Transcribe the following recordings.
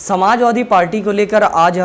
Samajwadi party को लेकर आज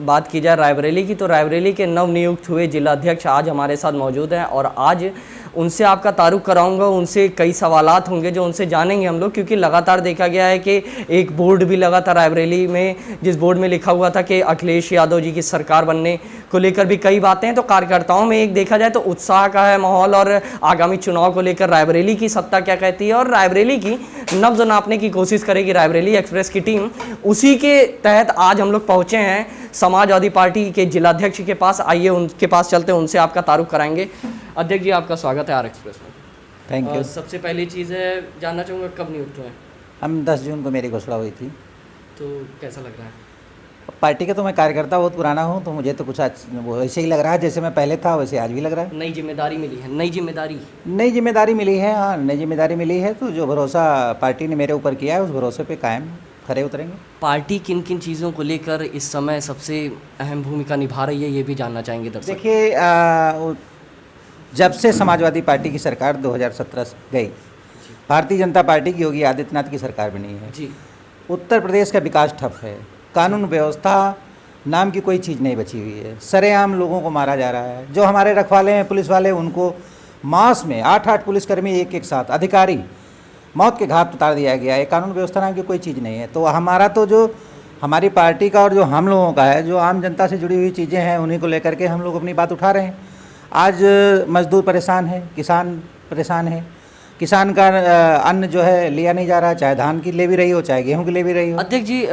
बात की जाए रायबरेली की, तो रायबरेली के नवनियुक्त हुए जिला अध्यक्ष आज हमारे साथ मौजूद हैं और आज उनसे आपका तारुफ कराऊंगा। उनसे कई सवालात होंगे जो उनसे जानेंगे हम लोग, क्योंकि लगातार देखा गया है कि एक बोर्ड भी लगा था रायबरेली में, जिस बोर्ड में लिखा हुआ था कि अखिलेश यादव जी की सरकार बनने को लेकर भी कई बातें हैं। तो कार्यकर्ताओं में एक देखा जाए तो उत्साह का है माहौल, और आगामी चुनाव को लेकर रायबरेली की सत्ता क्या कहती है और रायबरेली की नब्ज नापने की कोशिश करेगी रायबरेली एक्सप्रेस की टीम। उसी के तहत आज हम लोग पहुंचे हैं समाजवादी पार्टी के जिलाध्यक्ष के पास। आइए उनके पास चलते हैं, उनसे आपका तारुफ कराएंगे। अध्यक्ष जी, आपका स्वागत है आर एक्सप्रेस में। Thank you. सबसे पहली चीज़ है, जानना चाहूँगा कब नियुक्त हुए? हम 10 जून को मेरी घोषणा हुई थी। तो कैसा लग रहा है? पार्टी का तो मैं कार्यकर्ता बहुत पुराना हूँ, तो मुझे तो कुछ वो वैसे ही लग रहा है जैसे मैं पहले था, वैसे आज भी लग रहा है। नई जिम्मेदारी मिली है? नई जिम्मेदारी मिली है। हाँ, नई जिम्मेदारी मिली है, तो जो भरोसा पार्टी ने मेरे ऊपर किया है उस भरोसे पे कायम खरे उतरेंगे। पार्टी किन किन चीज़ों को लेकर इस समय सबसे अहम भूमिका निभा रही है, ये भी जानना चाहेंगे दर्शक। देखिए, जब से समाजवादी पार्टी की सरकार 2017 से गई, भारतीय जनता पार्टी की योगी आदित्यनाथ की सरकार बनी है जी, उत्तर प्रदेश का विकास ठप है। कानून व्यवस्था नाम की कोई चीज़ नहीं बची हुई है। सरेआम लोगों को मारा जा रहा है। जो हमारे रखवाले हैं पुलिस वाले, उनको मास में 8-8 पुलिसकर्मी एक साथ, अधिकारी मौत के घाट उतार दिया गया है। कानून व्यवस्था नाम की कोई चीज़ नहीं है। तो हमारा तो जो हमारी पार्टी का और जो हम लोगों का है, जो आम जनता से जुड़ी हुई चीज़ें हैं, उन्हीं को लेकर के हम लोग अपनी बात उठा रहे हैं। आज मजदूर परेशान है, किसान परेशान है। किसान का अन्न जो है लिया नहीं जा रहा, चाहे धान की ले भी रही हो, चाहे गेहूं की ले भी रही हो। अध्यक्ष जी,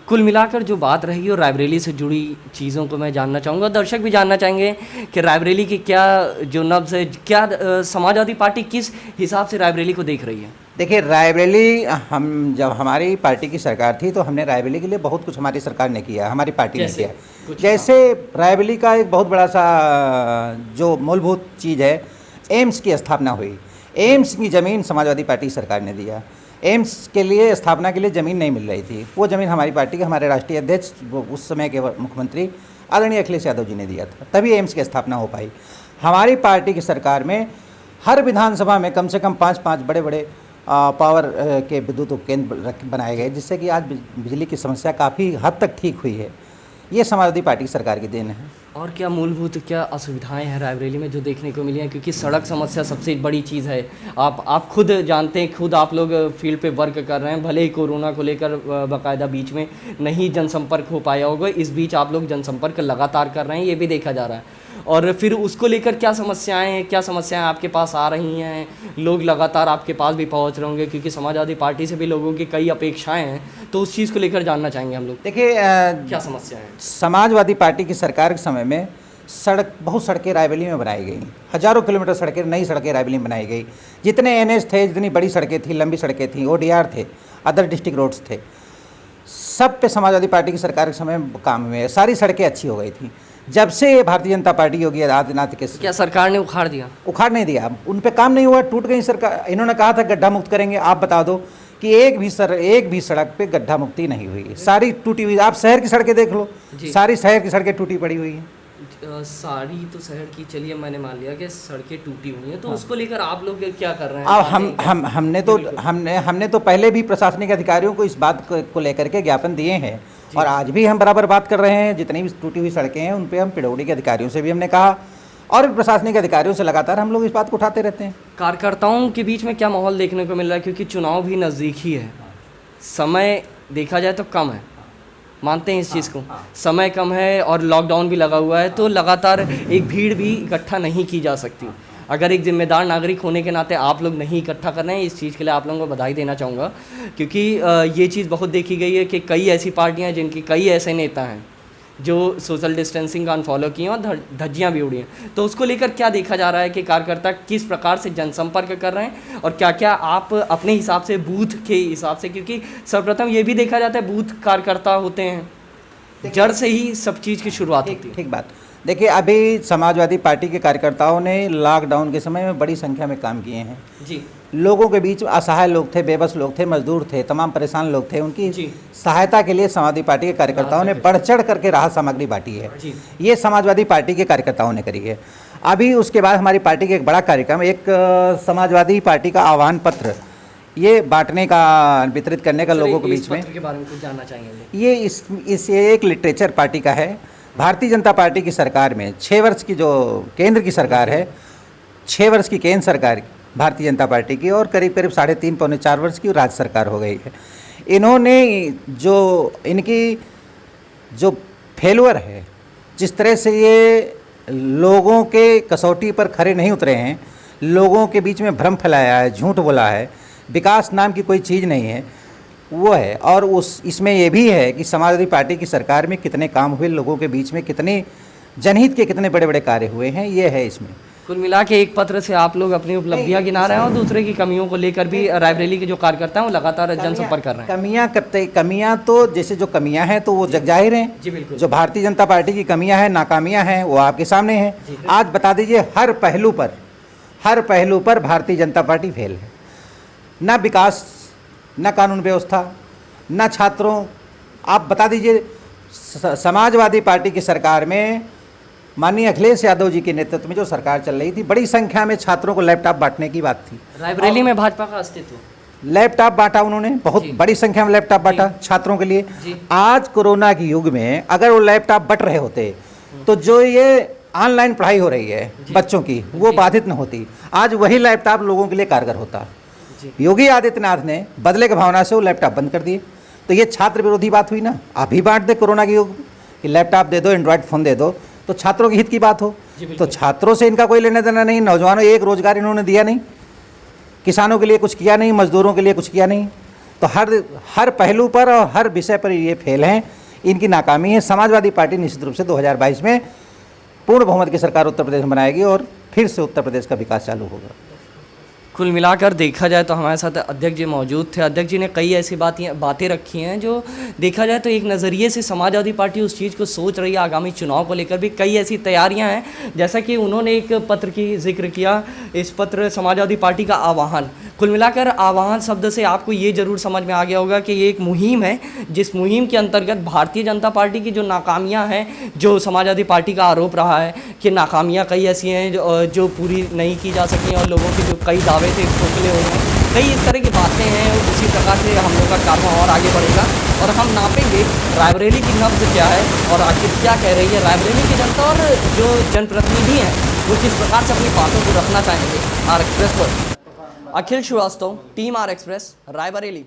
कुल मिलाकर जो बात रही है रायबरेली से जुड़ी चीज़ों को मैं जानना चाहूँगा, दर्शक भी जानना चाहेंगे कि रायबरेली की क्या जो नब्ज़ है, क्या समाजवादी पार्टी किस हिसाब से रायबरेली को देख रही है? देखिए, रायबरेली, हम जब हमारी पार्टी की सरकार थी तो हमने रायबरेली के लिए बहुत कुछ हमारी सरकार ने किया, हमारी पार्टी ने किया। जैसे रायबरेली का एक बहुत बड़ा सा जो मूलभूत चीज़ है, एम्स की स्थापना हुई। एम्स की ज़मीन समाजवादी पार्टी सरकार ने दिया। एम्स के लिए स्थापना के लिए ज़मीन नहीं मिल रही थी, वो ज़मीन हमारी पार्टी के हमारे राष्ट्रीय अध्यक्ष, उस समय के मुख्यमंत्री आदरणीय अखिलेश यादव जी ने दिया था, तभी एम्स की स्थापना हो पाई। हमारी पार्टी की सरकार में हर विधानसभा में कम से कम 5-5 बड़े बड़े पावर के विद्युत उपकेंद्र बनाए गए, जिससे कि आज बिजली की समस्या काफ़ी हद तक ठीक हुई है। ये समाजवादी पार्टी की सरकार की देन है। और क्या मूलभूत क्या असुविधाएं हैं रायबरेली में जो देखने को मिली हैं? क्योंकि सड़क समस्या सबसे बड़ी चीज़ है। आप खुद जानते हैं, खुद आप लोग फील्ड पे वर्क कर रहे हैं। भले ही कोरोना को लेकर बाकायदा बीच में नहीं जनसंपर्क हो पाया होगा, इस बीच आप लोग जनसंपर्क लगातार कर रहे हैं, ये भी देखा जा रहा है। और फिर उसको लेकर क्या समस्याएं हैं, क्या समस्याएं आपके पास आ रही हैं? लोग लगातार आपके पास भी पहुंच रहे होंगे, क्योंकि समाजवादी पार्टी से भी लोगों की कई अपेक्षाएं हैं, तो उस चीज़ को लेकर जानना चाहेंगे हम लोग। देखिए, क्या समस्या है? समाजवादी पार्टी की सरकार के समय में बहुत सड़कें रायबरेली में बनाई गई। हज़ारों किलोमीटर सड़कें, नई सड़कें रायबरेली में बनाई गई। जितने एनएच थे, जितनी बड़ी सड़कें थी, लंबी सड़कें थी, ओडीआर थे, अदर डिस्ट्रिक्ट रोड्स थे, सब पे समाजवादी पार्टी की सरकार के समय काम में सारी सड़कें अच्छी हो गई थी। जब से भारतीय जनता पार्टी योगी आदित्यनाथ के, क्या सरकार ने उखाड़ दिया? उखाड़ नहीं दिया, उन पे काम नहीं हुआ, टूट गई सरकार। इन्होंने कहा था गड्ढा मुक्त करेंगे। आप बता दो कि एक भी सड़क पे गड्ढा मुक्ति नहीं हुई, सारी टूटी हुई। आप शहर की सड़कें देख लो, सारी शहर की सड़कें टूटी पड़ी हुई हैं। सारी तो शहर की, चलिए मैंने मान लिया कि सड़कें टूटी हुई हैं, तो उसको लेकर आप लोग क्या कर रहे हैं? अब हमने तो पहले भी प्रशासनिक अधिकारियों को इस बात को लेकर के ज्ञापन दिए हैं, और आज भी हम बराबर बात कर रहे हैं। जितनी भी टूटी हुई सड़कें हैं उन पे हम पिडौड़ी के अधिकारियों से भी हमने कहा, और भी प्रशासनिक अधिकारियों से लगातार हम लोग इस बात को उठाते रहते हैं। कार्यकर्ताओं के बीच में क्या माहौल देखने को मिल रहा है? क्योंकि चुनाव भी नज़दीक ही है, समय देखा जाए तो कम है, मानते हैं इस चीज़ को, समय कम है और लॉकडाउन भी लगा हुआ है, तो लगातार एक भीड़ भी इकट्ठा नहीं की जा सकती। अगर एक जिम्मेदार नागरिक होने के नाते आप लोग नहीं इकट्ठा कर रहे हैं, इस चीज़ के लिए आप लोगों को बधाई देना चाहूँगा। क्योंकि ये चीज़ बहुत देखी गई है कि कई ऐसी पार्टियाँ, जिनकी कई ऐसे नेता हैं जो सोशल डिस्टेंसिंग का अनफॉलो किए और धज्जियाँ भी उड़ी हैं, तो उसको लेकर क्या देखा जा रहा है कि कार्यकर्ता किस प्रकार से जनसंपर्क कर रहे हैं, और क्या क्या आप अपने हिसाब से, बूथ के हिसाब से, क्योंकि सर्वप्रथम ये भी देखा जाता है बूथ कार्यकर्ता होते हैं, जड़ से ही सब चीज़ की शुरुआत होती है। ठीक बात। देखिए, अभी समाजवादी पार्टी के कार्यकर्ताओं ने लॉकडाउन के समय में बड़ी संख्या में काम किए हैं जी। लोगों के बीच असहाय लोग थे, बेबस लोग थे, मजदूर थे, तमाम परेशान लोग थे। उनकी सहायता के लिए समाजवादी पार्टी के कार्यकर्ताओं ने बढ़ चढ़ करके राहत सामग्री बांटी है। ये समाजवादी पार्टी के कार्यकर्ताओं ने करी है। अभी उसके बाद हमारी पार्टी का एक बड़ा कार्यक्रम, एक समाजवादी पार्टी का आह्वान पत्र ये बांटने का, वितरित करने का सर, लोगों के इस बीच में, पत्र के बारे में कुछ जानना चाहेंगे? ये एक लिटरेचर पार्टी का है। भारतीय जनता पार्टी की सरकार में 6 वर्ष की जो केंद्र की सरकार है, 6 वर्ष की केंद्र सरकार भारतीय जनता पार्टी की, और करीब करीब 3.5 पौने 4 वर्ष की राज्य सरकार हो गई है। इन्होंने जो इनकी जो फेलुअर है, जिस तरह से ये लोगों के कसौटी पर खरे नहीं उतरे हैं, लोगों के बीच में भ्रम फैलाया है, झूठ बोला है, विकास नाम की कोई चीज़ नहीं है, वो है। और इसमें ये भी है कि समाजवादी पार्टी की सरकार में कितने काम हुए, लोगों के बीच में कितने जनहित के कितने बड़े बड़े कार्य हुए हैं, ये है इसमें। कुल मिला के एक पत्र से आप लोग अपनी उपलब्धियां गिना रहे हैं और दूसरे की कमियों को लेकर भी रायबरेली के जो कार्यकर्ता हैं वो लगातार जनसंपर्क कर रहे हैं। कमियां तो जैसे जो कमियां हैं तो वो जग जाहिर हैं। जी बिल्कुल। जो भारतीय जनता पार्टी की कमियां हैं, नाकामियां हैं, वो आपके सामने हैं। आज बता दीजिए, हर पहलू पर भारतीय जनता पार्टी फेल है। ना विकास, ना कानून व्यवस्था, ना छात्रों। आप बता दीजिए, समाजवादी पार्टी की सरकार में माननीय अखिलेश यादव जी के नेतृत्व में जो सरकार चल रही थी, बड़ी संख्या में छात्रों को लैपटॉप बांटने की बात थी। रायबरेली में भाजपा का अस्तित्व, लैपटॉप बांटा उन्होंने, बहुत बड़ी संख्या में लैपटॉप बांटा छात्रों के लिए। आज कोरोना के युग में अगर वो लैपटॉप बट रहे होते तो जो ये ऑनलाइन पढ़ाई हो रही है बच्चों की, वो बाधित न होती। आज वही लैपटॉप लोगों के लिए कारगर होता। योगी आदित्यनाथ ने बदले की भावना से वो लैपटॉप बंद कर दिए। तो ये छात्र विरोधी बात हुई ना। अभी बांट दे कोरोना के युग कि लैपटॉप दे दो, एंड्रॉयड फ़ोन दे दो, तो छात्रों के हित की बात हो। तो छात्रों से इनका कोई लेना देना नहीं। नौजवानों एक रोजगार इन्होंने दिया नहीं, किसानों के लिए कुछ किया नहीं, मजदूरों के लिए कुछ किया नहीं। तो हर पहलू पर और हर विषय पर ये फेल हैं, इनकी नाकामी है। समाजवादी पार्टी निश्चित रूप से 2022 में पूर्ण बहुमत की सरकार उत्तर प्रदेश में बनाएगी और फिर से उत्तर प्रदेश का विकास चालू होगा। कुल मिलाकर देखा जाए तो हमारे साथ अध्यक्ष जी मौजूद थे। अध्यक्ष जी ने कई ऐसी बातें रखी हैं जो देखा जाए तो एक नज़रिए से समाजवादी पार्टी उस चीज़ को सोच रही है। आगामी चुनाव को लेकर भी कई ऐसी तैयारियां हैं, जैसा कि उन्होंने एक पत्र की जिक्र किया। इस पत्र समाजवादी पार्टी का आह्वान, कुल मिलाकर आह्वान शब्द से आपको ये ज़रूर समझ में आ गया होगा कि ये एक मुहिम है, जिस मुहिम के अंतर्गत भारतीय जनता पार्टी की जो नाकामियाँ हैं, जो समाजवादी पार्टी का आरोप रहा है कि नाकामियाँ कई ऐसी हैं जो पूरी नहीं की जा सकी और लोगों के जो कई दावे थे खोखले हो गए, कई इस तरह की बातें हैं। उसी प्रकार से हम लोग का कार्य और आगे बढ़ेगा और हम नापेंगे रायबरेली की नब्ज क्या है और आखिर क्या कह रही है रायबरेली की जनता, और जो जनप्रतिनिधि हैं वो किस प्रकार से अपनी बातों को रखना चाहेंगे। आर एक्सप्रेस पर Akhil Srivastava, team R Express, Raebareli.